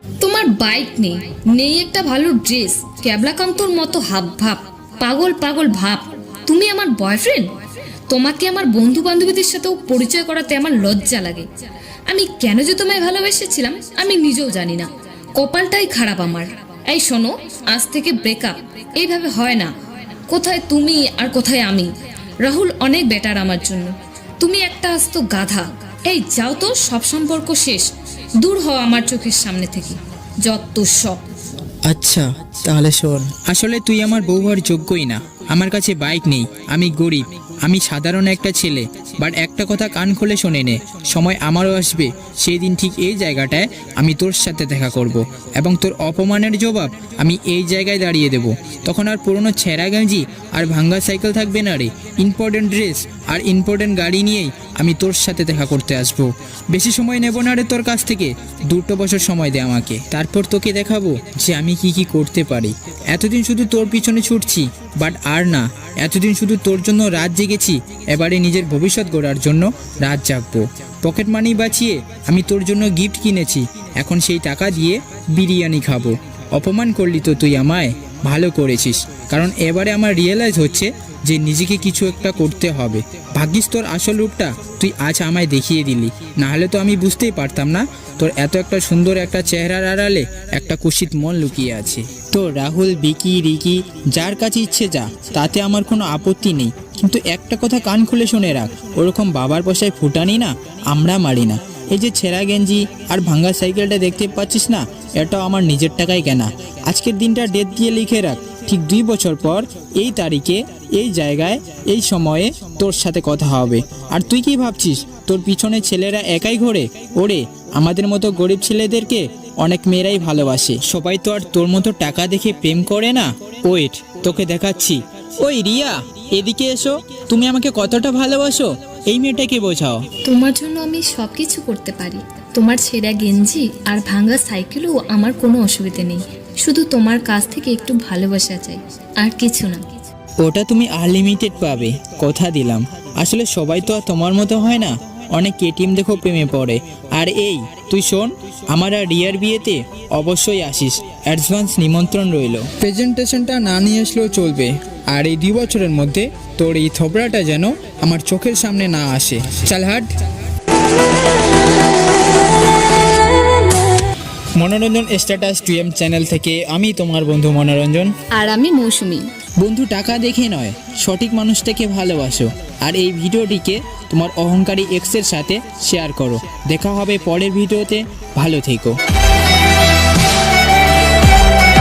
তোমার বাইক নেই, নেই একটা ভালো ড্রেস, ক্যাবলাকান্তর মতো হাব ভাব, পাগল পাগল ভাব। তুমি আমার বয়ফ্রেন্ড? তোমাকে আমার বন্ধু বান্ধবীদের সাথেও পরিচয় করাতে আমার লজ্জা লাগে। আমি কেন যে তোমায় ভালোবেসেছিলাম আমি নিজেও জানি না। কপালটাই খারাপ আমার। এই শোনো, আজ থেকে ব্রেকআপ। এইভাবে হয় না। কোথায় তুমি আর কোথায় আমি? রাহুল অনেক বেটার আমার জন্য। তুমি একটা আস্ত গাধা। এই যাও তো, সব সম্পর্ক শেষ। দূর হও আমার চোখের সামনে থেকে, যত সব। আচ্ছা তাহলে শোন, আসলে তুই আমার বউ হওয়ার যোগ্যই না। আমার কাছে বাইক নেই, আমি গরিব, আমি সাধারণ একটা ছেলে। বাট একটা কথা কান খুলে শোনে নে, সময় আমারও আসবে, সেই দিন ঠিক এই জায়গাটায় আমি তোর সাথে দেখা করব এবং তোর অপমানের জবাব আমি এই জায়গায় দাঁড়িয়ে দেব। তখন আর পুরনো ছেঁড়া গেঞ্জি আর ভাঙ্গা সাইকেল থাকবে না রে, ইম্পর্টেন্ট ড্রেস আর ইম্পর্টেন্ট গাড়ি নিয়েই আমি তোর সাথে দেখা করতে আসবো। বেশি সময় নেব না রে তোর কাছ থেকে, 2 বছর সময় দে আমাকে, তারপর তোকে দেখাবো যে আমি কি কি করতে পারি। এতদিন শুধু তোর পিছনে ছুটছি, বাট আর না। এতদিন শুধু তোর জন্য রাত জেগেছি, এবারে নিজের ভবিষ্যৎ গড়ার জন্য রাত জাগবো। পকেট মানি বাঁচিয়ে আমি তোর জন্য গিফট কিনেছি, এখন সেই টাকা দিয়ে বিরিয়ানি খাবো। অপমান করলি তো তুই আমায়, ভালো করেছিস, কারণ এবারে আমার রিয়েলাইজ হচ্ছে যে নিজেকে কিছু একটা করতে হবে। ভাগ্যিস তোর আসল রূপটা তুই আজ আমায় দেখিয়ে দিলি, নাহলে তো আমি বুঝতেই পারতাম না তোর এত একটা সুন্দর একটা চেহারার আড়ালে একটা কুৎসিত মন লুকিয়ে আছে। তো রাহুল, বিকি, রিকি, যার কাছে ইচ্ছে যা, তাতে আমার কোনো আপত্তি নেই। কিন্তু একটা কথা কান খুলে শুনে রাখ, ওরকম বাবার পয়সায় ফুটানি না আমরা মারি না। এই যে ছেঁড়া গেঞ্জি আর ভাঙ্গা সাইকেলটা দেখতে পাচ্ছিস না, এটাও আমার নিজের টাকায় কেনা। আজকের দিনটা ডেট দিয়ে লিখে রাখ, ঠিক 2 বছর পর এই তারিখে এই জায়গায় এই সময়ে তোর সাথে কথা হবে। আর তুই কি ভাবছিস তোর পিছনে ছেলেরা একাই ঘোরে? ওরে, আমাদের মতো গরিব ছেলেদেরকে অনেক মেয়েরাই ভালোবাসে, সবাই তো আর তোর মতো টাকা দেখে প্রেম করে না। ওয়েট, তোকে দেখাচ্ছি। ওই রিয়া, এদিকে এসো। তুমি আমাকে কতটা ভালোবাসো এই মেয়েটাকে বোঝাও। তোমার জন্য আমি সবকিছু করতে পারি। তোমার ছেঁড়া গেঞ্জি আর ভাঙা সাইকেলও আমার কোনো অসুবিধা নেই। শুধু তোমার কাছ থেকে একটু ভালোবাসা চাই, আর কিছু না। ওটা তুমি আনলিমিটেড পাবে, কথা দিলাম। আসলে সবাই তো আর তোমার মতো হয় না, অনেক কেটিএম দেখো প্রেমে পড়ে। আর এই তুই শোন, আমার আর রিয়ার বিয়েতে অবশ্যই আসিস, অ্যাডভান্স নিমন্ত্রণ রইল। প্রেজেন্টেশনটা না নিয়ে আসলেও চলবে, আর এই 2 বছরের মধ্যে তোর এই থবড়াটা যেন আমার চোখের সামনে না আসে। চল হাট। মনোরঞ্জন স্ট্যাটাস 2M চ্যানেল থেকে আমি তোমার বন্ধু মনোরঞ্জন। আর আমি মৌসুমী। বন্ধু, টাকা দেখে নয়, সঠিক মানুষটাকে ভালোবাসো। আর এই ভিডিওটিকে তোমার অহংকারী এক্সের সাথে শেয়ার করো। দেখা হবে পরের ভিডিওতে, ভালো থেকো।